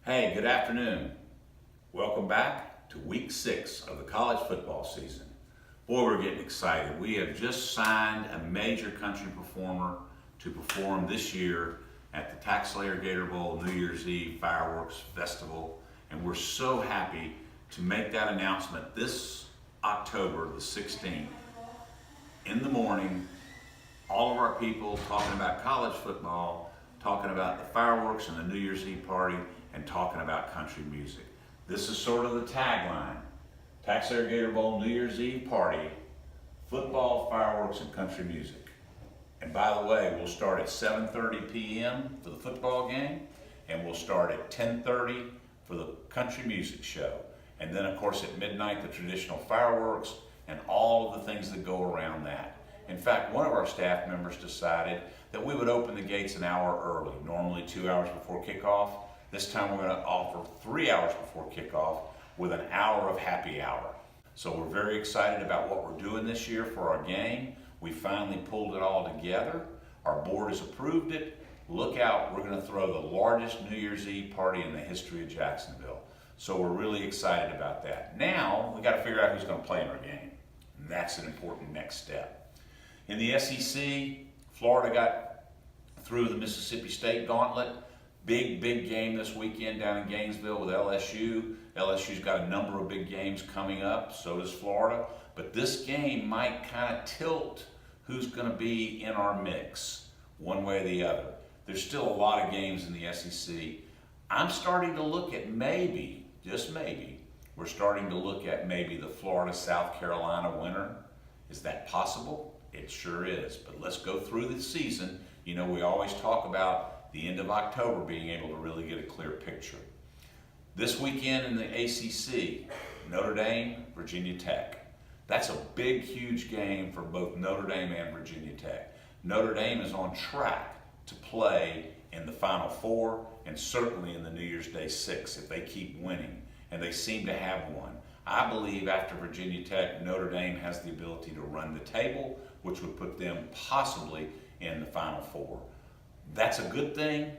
Hey, good afternoon. Welcome back to week 6 of the college football season. Boy, we're getting excited. We have just signed a major country performer to perform this year at the TaxSlayer Gator Bowl New Year's Eve Fireworks Festival, and we're so happy to make that announcement this October the 16th in the morning. All of our people talking about college football, talking about the fireworks and the New Year's Eve party, and talking about country music. This is sort of the tagline. TaxSlayer Gator Bowl New Year's Eve party, football, fireworks, and country music. And by the way, we'll start at 7:30 p.m. for the football game, and we'll start at 10:30 for the country music show. And then of course at midnight, the traditional fireworks and all of the things that go around that. In fact, one of our staff members decided that we would open the gates an hour early, normally 2 hours before kickoff. This time we're going to offer 3 hours before kickoff with an hour of happy hour. So we're very excited about what we're doing this year for our game. We finally pulled it all together. Our board has approved it. Look out, we're going to throw the largest New Year's Eve party in the history of Jacksonville. So we're really excited about that. Now we got to figure out who's going to play in our game. And that's an important next step. In the SEC, Florida got through the Mississippi State gauntlet. Big game this weekend down in Gainesville with LSU. LSU's got a number of big games coming up, so does Florida. But this game might kind of tilt who's going to be in our mix, one way or the other. There's still a lot of games in the SEC. I'm starting to look at maybe, just maybe, we're starting to look at maybe the Florida-South Carolina winner. Is that possible? It sure is. But let's go through the season. You know, we always talk about the end of October being able to really get a clear picture. This weekend in the ACC, Notre Dame, Virginia Tech. That's a big, huge game for both Notre Dame and Virginia Tech. Notre Dame is on track to play in the Final Four and certainly in the New Year's Day 6 if they keep winning, and they seem to have one. I believe after Virginia Tech, Notre Dame has the ability to run the table, which would put them possibly in the Final Four. That's a good thing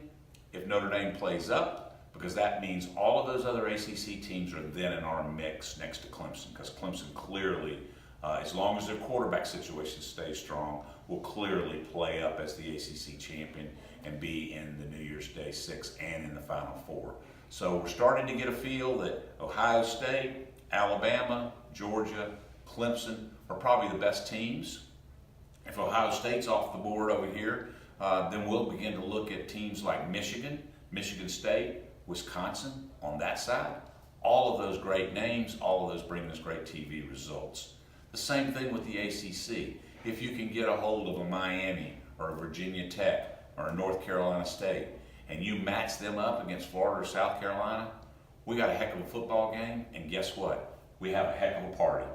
if Notre Dame plays up, because that means all of those other ACC teams are then in our mix next to Clemson, because Clemson clearly, as long as their quarterback situation stays strong, will clearly play up as the ACC champion and be in the New Year's Day 6 and in the Final Four. So we're starting to get a feel that Ohio State, Alabama, Georgia, Clemson are probably the best teams. If Ohio State's off the board over here, then we'll begin to look at teams like Michigan, Michigan State, Wisconsin on that side. All of those great names, all of those bringing us great TV results. The same thing with the ACC. If you can get a hold of a Miami or a Virginia Tech or a North Carolina State and you match them up against Florida or South Carolina, we got a heck of a football game, and guess what? We have a heck of a party.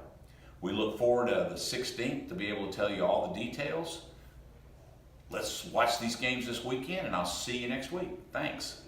We look forward to the 16th to be able to tell you all the details. Let's watch these games this weekend, and I'll see you next week. Thanks.